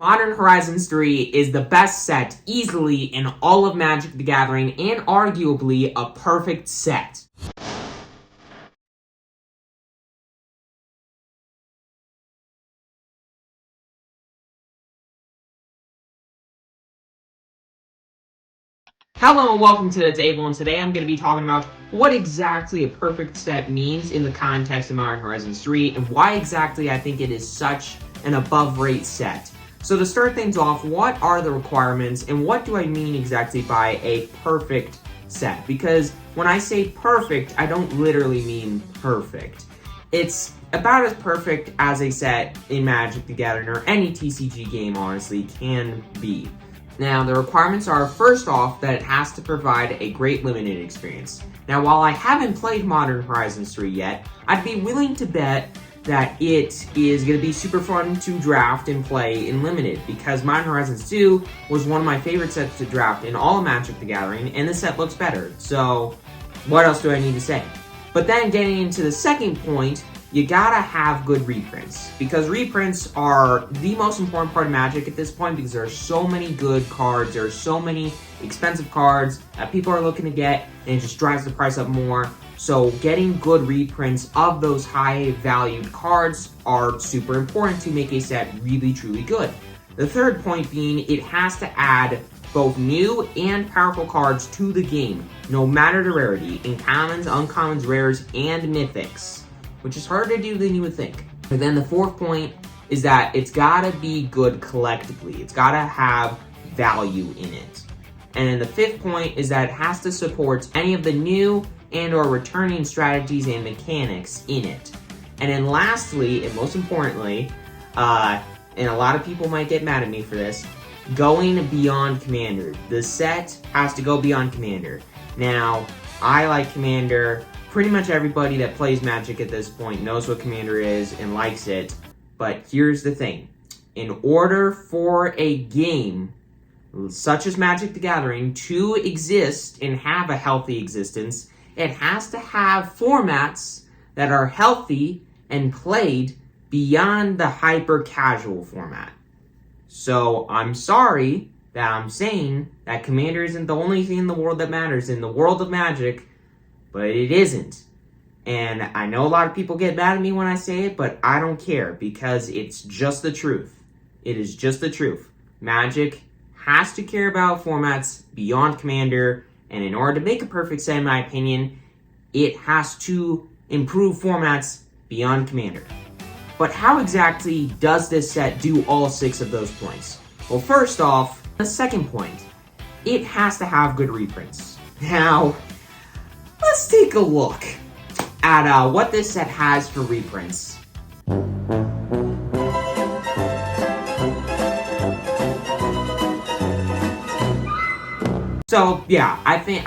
Modern Horizons 3 is the best set easily in all of Magic the Gathering and arguably a perfect set. Hello and welcome to the table, and today I'm going to be talking about what exactly a perfect set means in the context of Modern Horizons 3 and why exactly I think it is such an above-rate set. So to start things off, what are the requirements and what do I mean exactly by a perfect set? Because when I say perfect, I don't literally mean perfect. It's about as perfect as a set in Magic the Gathering or any TCG game, honestly, can be. Now, the requirements are, first off, that it has to provide a great limited experience. Now, while I haven't played Modern Horizons 3 yet, I'd be willing to bet that it is going to be super fun to draft and play in Limited, because Modern Horizons 2 was one of my favorite sets to draft in all of Magic the Gathering, and the set looks better, so what else do I need to say? But then getting into the second point, you gotta have good reprints, because reprints are the most important part of Magic at this point, because there are so many good cards, there are so many expensive cards that people are looking to get, and it just drives the price up more. So getting good reprints of those high valued cards are super important to make a set really truly good. The third point being, it has to add both new and powerful cards to the game, no matter the rarity, in commons, uncommons, rares, and mythics, which is harder to do than you would think. And then the fourth point is that it's gotta be good collectively. It's gotta have value in it. And then the fifth point is that it has to support any of the new and or returning strategies and mechanics in it. And then lastly, and most importantly, and a lot of people might get mad at me for this, going beyond Commander. The set has to go beyond Commander. Now, I like Commander. Pretty much everybody that plays Magic at this point knows what Commander is and likes it, but here's the thing. In order for a game such as Magic the Gathering to exist and have a healthy existence, it has to have formats that are healthy and played beyond the hyper-casual format. So I'm sorry that I'm saying that Commander isn't the only thing in the world that matters in the world of Magic, but it isn't. And I know a lot of people get mad at me when I say it, but I don't care, because it's just the truth. It is just the truth. Magic has to care about formats beyond Commander, and in order to make a perfect set, in my opinion, it has to improve formats beyond Commander. But how exactly does this set do all 6 of those points? Well, first off, the second point, it has to have good reprints. Now, let's take a look at what this set has for reprints. So yeah, I think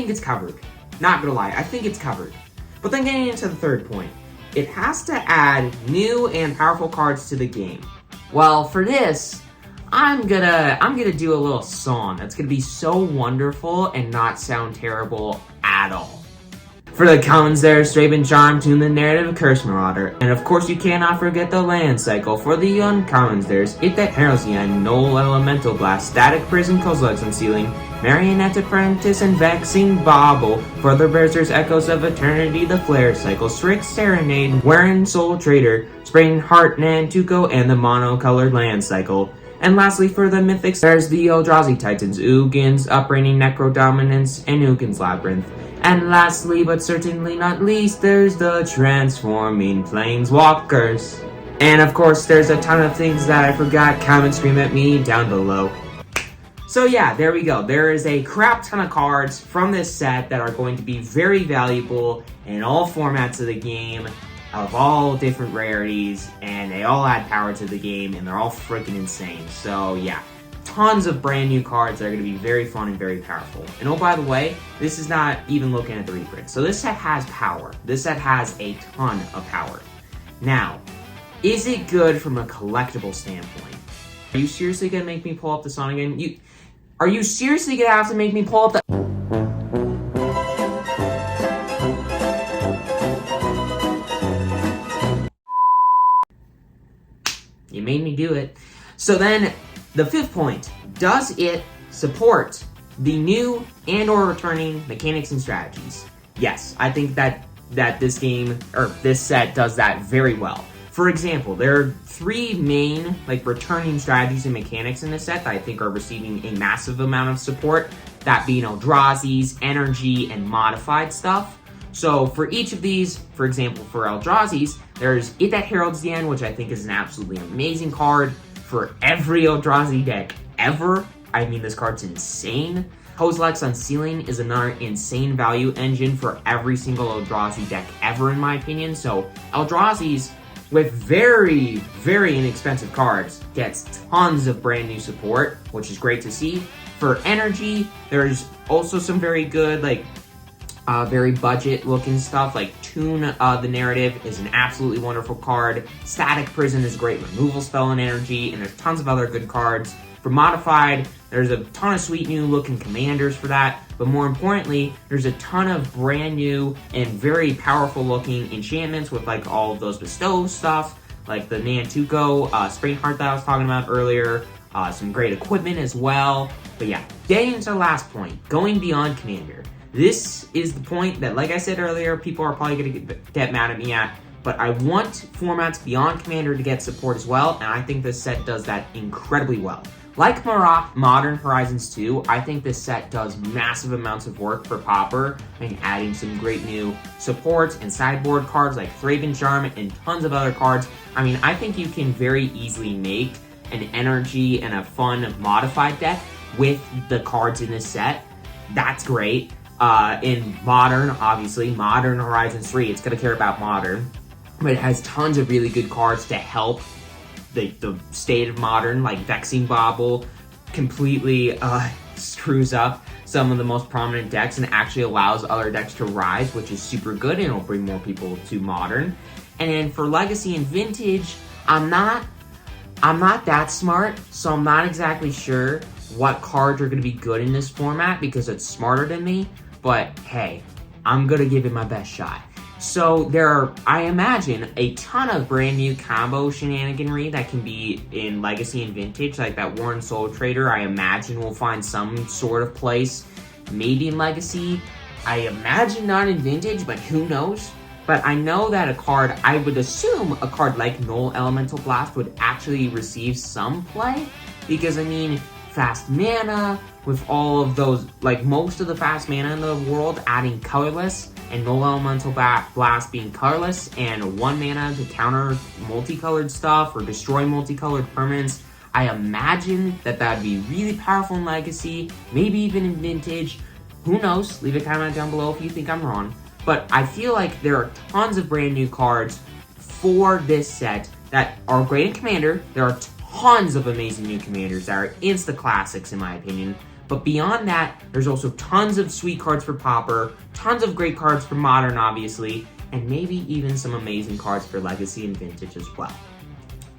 it's covered. Not gonna lie, I think it's covered. But then getting into the third point, it has to add new and powerful cards to the game. Well, for this, I'm gonna do a little song that's gonna be so wonderful and not sound terrible at all. For the commons there's Straben Charm, Tune the Narrative of Curse Marauder, and of course you cannot forget the land cycle. For the uncommons there's It That Heralds the End, Null Elemental Blast, Static Prison, Kozilek's Unsealing, Marionette Apprentice, and Vexing Bauble. For the bears there's Echoes of Eternity, the Flare Cycle, Strix Serenade, Warren Soul Trader, Spring Heart Nantuko, and the Monocolored Land Cycle. And lastly, for the mythics, there's the Eldrazi Titans, Ugin's Upraining Necro Dominance, and Ugin's Labyrinth. And lastly, but certainly not least, there's the Transforming Planeswalkers. And of course, there's a ton of things that I forgot. Comment, scream at me down below. So yeah, there we go. There is a crap ton of cards from this set that are going to be very valuable in all formats of the game, of all different rarities, and they all add power to the game, and they're all freaking insane. So yeah, tons of brand new cards that are going to be very fun and very powerful. And oh, by the way, this is not even looking at the reprint. So this set has power. This set has a ton of power. Now, is it good from a collectible standpoint? Are you seriously going to make me pull up the song again? Are you seriously going to have to make me pull up the... You made me do it. So then, the fifth point, does it support the new and or returning mechanics and strategies? Yes, I think that this game, or this set, does that very well. For example, there are three main returning strategies and mechanics in this set that I think are receiving a massive amount of support, that being Eldrazi's, energy, and modified stuff. So for each of these, for example, for Eldrazi's, there's It That Heralds the End, which I think is an absolutely amazing card for every Eldrazi deck ever. I mean, this card's insane. Kozilek's Unsealing is another insane value engine for every single Eldrazi deck ever, in my opinion. So Eldrazi's, with very, very inexpensive cards, gets tons of brand new support, which is great to see. For energy, there's also some very good, very budget-looking stuff, like Tune the Narrative is an absolutely wonderful card. Static Prison is a great removal spell in energy, and there's tons of other good cards. For modified, there's a ton of sweet new looking commanders for that, but more importantly, there's a ton of brand new and very powerful looking enchantments with all of those bestow stuff, like the Nantuko, Springheart that I was talking about earlier, some great equipment as well. But yeah, getting to the last point, going beyond Commander. This is the point that, like I said earlier, people are probably going to get mad at me at, but I want formats beyond Commander to get support as well, and I think this set does that incredibly well. Like Modern Horizons 2, I think this set does massive amounts of work for Pauper and adding some great new supports and sideboard cards like Thraben Charm and tons of other cards. I mean, I think you can very easily make an energy and a fun modified deck with the cards in this set. That's great. In Modern, obviously, Modern Horizons 3, it's going to care about Modern, but it has tons of really good cards to help the state of Modern, like Vexing Bauble completely screws up some of the most prominent decks and actually allows other decks to rise, which is super good, and it'll bring more people to Modern. And then for Legacy and Vintage, I'm not that smart, so I'm not exactly sure what cards are going to be good in this format because it's smarter than me, but hey, I'm going to give it my best shot. So there are, I imagine, a ton of brand new combo shenaniganry that can be in Legacy and Vintage, like that Warren Soul Trader. I imagine will find some sort of place, maybe in Legacy. I imagine not in Vintage, but who knows? But I know that a card, I would assume a card like Null Elemental Blast would actually receive some play, because I mean, fast mana, with all of those, most of the fast mana in the world adding colorless, and Null Elemental Blast being colorless, and 1 mana to counter multicolored stuff or destroy multicolored permanents. I imagine that would be really powerful in Legacy, maybe even in Vintage. Who knows? Leave a comment down below if you think I'm wrong. But I feel like there are tons of brand new cards for this set that are great in Commander. There are tons of amazing new commanders that are insta classics in my opinion. But beyond that, there's also tons of sweet cards for Pauper, tons of great cards for Modern, obviously, and maybe even some amazing cards for Legacy and Vintage as well.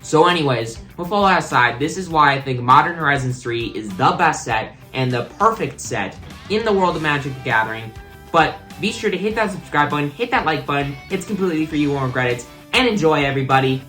So anyways, with all that aside, this is why I think Modern Horizons 3 is the best set and the perfect set in the world of Magic the Gathering. But be sure to hit that subscribe button, hit that like button, it's completely free, you won't regret it, and enjoy everybody.